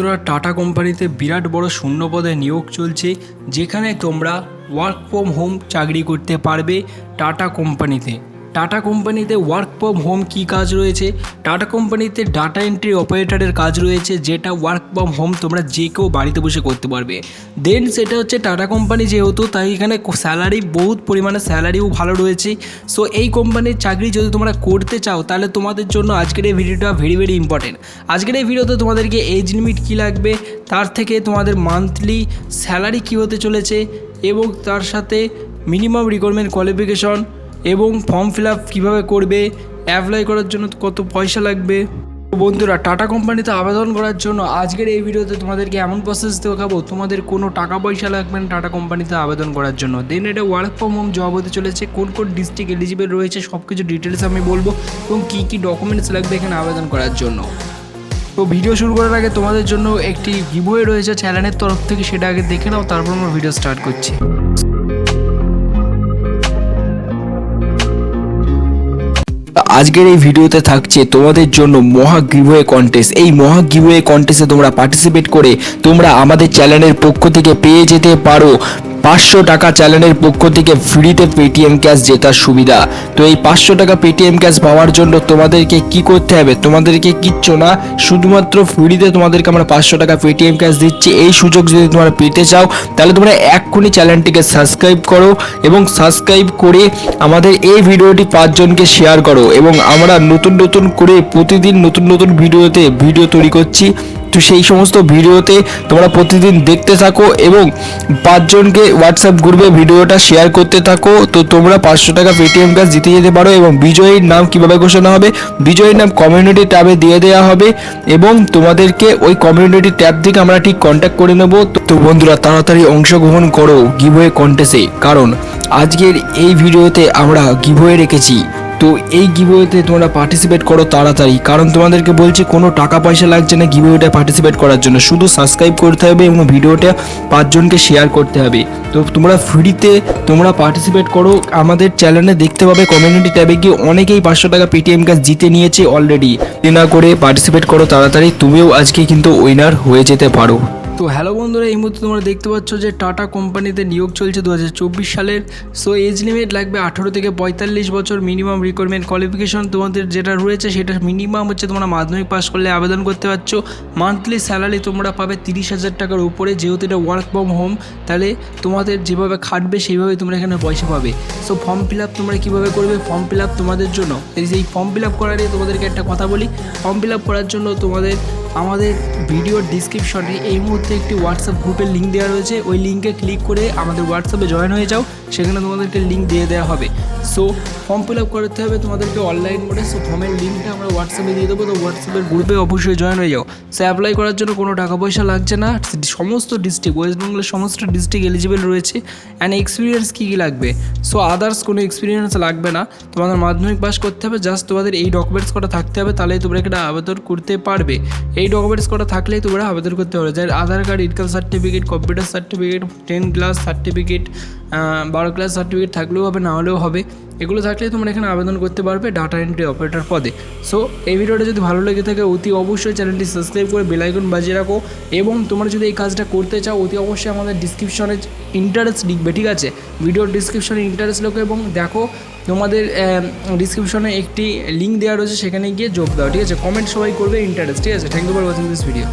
বন্ধুরা, টাটা কোম্পানিতে বিরাট বড় শূন্যপদে নিয়োগ চলছে, যেখানে তোমরা ওয়ার্ক ফ্রম হোম চাকরি করতে পারবে টাটা কোম্পানিতে। টাটা কোম্পানিতে ওয়ার্ক ফ্রম হোম কী কাজ রয়েছে? টাটা কোম্পানিতে ডাটা এন্ট্রি অপারেটরের কাজ রয়েছে, যেটা ওয়ার্ক ফ্রম হোম তোমরা যে কেউ বাড়িতে বসে করতে পারবে। দেন সেটা হচ্ছে টাটা কোম্পানি যেহেতু, তাই এখানে স্যালারি বহুত পরিমাণে স্যালারিও ভালো রয়েছে। সো এই কোম্পানির চাকরি যদি তোমরা করতে চাও, তাহলে তোমাদের জন্য আজকের এই ভিডিওটা ভেরি ইম্পর্টেন্ট। আজকের এই ভিডিওতে তোমাদেরকে এজ লিমিট কী লাগবে, তার থেকে তোমাদের মান্থলি স্যালারি কী হতে চলেছে, এবং তার সাথে মিনিমাম রিকোয়ারমেন্ট কোয়ালিফিকেশন এবং ফর্ম ফিল আপ কীভাবে করবে, অ্যাপ্লাই করার জন্য কত পয়সা লাগবে। বন্ধুরা, টাটা কোম্পানিতে আবেদন করার জন্য আজকের এই ভিডিওতে তোমাদেরকে এমন প্রসেস দেখাবো, তোমাদের কোনো টাকা পয়সা লাগবে না টাটা কোম্পানিতে আবেদন করার জন্য। দেন এটা ওয়ার্ক ফ্রম হোম জব হতে চলেছে, কোন কোন ডিস্ট্রিক্ট এলিজিবল রয়েছে সব কিছু ডিটেলস আমি বলবো, এবং কী কী ডকুমেন্টস লাগবে এখানে আবেদন করার জন্য। তো ভিডিও শুরু করার আগে তোমাদের জন্য একটি গিভওয়ে রয়েছে চ্যানেলের তরফ থেকে, সেটা আগে দেখে নাও, তারপর আমরা ভিডিও স্টার্ট করছি। আজকের এই ভিডিওতে থাকছে তোমাদের জন্য মহা গিভওয়ে কন্টেস্ট। এই মহা গিভওয়ে কন্টেস্টে তোমরা পার্টিসিপেট করে তোমরা আমাদের চ্যানেলের পক্ষ থেকে পেয়ে যেতে পারো 500 টাকা চ্যানেলের পক্ষ থেকে ফ্রিতে পেটিএম ক্যাশ জেতার সুবিধা। তো এই 500 টাকা পেটিএম ক্যাশ পাওয়ার জন্য তোমাদেরকে কি করতে হবে? তোমাদেরকে কিচ্ছু না, শুধুমাত্র ফ্রিতে তোমাদেরকে আমরা 500 টাকা পেটিএম ক্যাশ দিচ্ছি। এই সুযোগ যদি তোমরা পেতে চাও, তাহলে তোমরা এক্ষুনি চ্যানেলটিকে সাবস্ক্রাইব করো, এবং সাবস্ক্রাইব করে আমাদের এই ভিডিওটি 5 জনকে শেয়ার করো। এবং আমরা নতুন করে প্রতিদিন নতুন ভিডিওতে ভিডিও তৈরি করছি, তো সেই সমস্ত ভিডিওতে তোমরা প্রতিদিন দেখতে থাকো এবং 5 জনকে হোয়াটসঅ্যাপ গ্রুপে ভিডিওটা শেয়ার করতে থাকো। তো তোমরা 500 টাকা পেটিএম ক্যাশ জিতে যেতে পারো। এবং বিজয়ীর নাম কিভাবে ঘোষণা হবে? বিজয়ীর নাম কমিউনিটি ট্যাবে দিয়ে দেওয়া হবে, এবং তোমাদেরকে ওই কমিউনিটি ট্যাব থেকে আমরা ঠিক কন্ট্যাক্ট করে নেব। তো বন্ধুরা, তাড়াতাড়ি অংশগ্রহণ করো গিভওয়ে কন্টেস্টে, কারণ আজকের এই ভিডিওতে আমরা গিভওয়ে রেখেছি। তো এই গিভওয়েতে তোমরা পার্টিসিপেট করো তাড়াতাড়ি, কারণ তোমাদেরকে বলছি কোনো টাকা পয়সা লাগছে না গিভওয়েটা পার্টিসিপেট করার জন্য, শুধু সাবস্ক্রাইব করতে হবে এবং ভিডিওটা 5 জনকে শেয়ার করতে হবে। তো তোমরা ফ্রিতে তোমরা পার্টিসিপেট করো, আমাদের চ্যানেলে দেখতে পাবে কমিউনিটি ট্যাবে গিয়ে অনেকেই 500 টাকা পেটিএম ক্যাশ জিতে নিয়েছে অলরেডি। না করে পার্টিসিপেট করো তাড়াতাড়ি, তুমিও আজকে কিন্তু উইনার হয়ে যেতে পারো। তো হ্যালো বন্ধুরা, এই মুহূর্তে তোমরা দেখতে পাচ্ছ যে টাটা কোম্পানিতে নিয়োগ চলছে 2024 সালের। সো এজ লিমিট লাগবে 18 থেকে 45 বছর। মিনিমাম রিকোয়ারমেন্ট কোয়ালিফিকেশন তোমাদের যেটা রয়েছে সেটা মিনিমাম হচ্ছে তোমরা মাধ্যমিক পাস করলে আবেদন করতে পারছো। মান্থলি স্যালারি তোমরা পাবে 30,000 টাকার উপরে। যেহেতু এটা ওয়ার্ক ফ্রম হোম, তাহলে তোমাদের যেভাবে খাটবে সেইভাবে তোমরা এখানে পয়সা পাবে। সো ফর্ম ফিল আপ তোমরা কীভাবে করবে? ফর্ম ফিল আপ তোমাদের জন্য এই ফর্ম ফিল আপ করার তোমাদেরকে একটা কথা বলি। ফর্ম ফিল আপ করার জন্য তোমাদের আমাদের ভিডিওর ডিসক্রিপশনে এই মুহূর্তে একটি হোয়াটসঅ্যাপ গ্রুপের লিঙ্ক দেওয়া রয়েছে, ওই লিঙ্কে ক্লিক করে আমাদের হোয়াটসঅ্যাপে জয়েন হয়ে যাও, সেখানে তোমাদেরকে লিঙ্ক দিয়ে দেওয়া হবে। সো ফর্ম ফিল আপ করতে হবে তোমাদেরকে অনলাইন মোডে। সো ফর্মের লিঙ্কটা আমরা হোয়াটসঅ্যাপে দিয়ে দেবো, তো হোয়াটসঅ্যাপের গ্রুপে অবশ্যই জয়েন হয়ে যাও। সো অ্যাপ্লাই করার জন্য কোনো টাকা পয়সা লাগছে না, সমস্ত ডিস্ট্রিক্ট ওয়েস্ট বেঙ্গলের সমস্ত ডিস্ট্রিক্ট এলিজিবল রয়েছে। অ্যান্ড এক্সপিরিয়েন্স কী লাগবে? সো আদার্স কোনো এক্সপিরিয়েন্স লাগবে না, তোমাদের মাধ্যমিক পাস করতে হবে, জাস্ট তোমাদের এই ডকুমেন্টস করা থাকতে হবে, তাহলেই তোমরা একটা আবেদন করতে পারবে। এই ডকুমেন্টস করা থাকলেই তোমরা আবেদন করতে পারবে, যার Aadhaar card, income certificate, computer certificate, 10 class certificate, 12 class certificate থাকলেও হবে, না হলেও হবে। এগুলো থাকলে তোমরা এখানে আবেদন করতে পারবে ডাটা এন্ট্রি অপারেটর পদে। সো এই ভিডিওটা যদি ভালো লেগে থাকে অতি অবশ্যই চ্যানেলটি সাবস্ক্রাইব করে বেল আইকন বাজিয়ে রাখো, এবং তোমরা যদি এই কাজটা করতে চাও অতি অবশ্যই আমাদের ডিসক্রিপশনে ইন্টারেস্ট লিখবে, ঠিক আছে? ভিডিওর ডিসক্রিপশনে ইন্টারেস্ট লেখো এবং দেখো তোমাদের ডিসক্রিপশনে একটি লিঙ্ক দেওয়া রয়েছে, সেখানে গিয়ে যোগ দাও, ঠিক আছে? কমেন্ট সবাই করবে ইন্টারেস্ট, ঠিক আছে? Thank you for watching this video.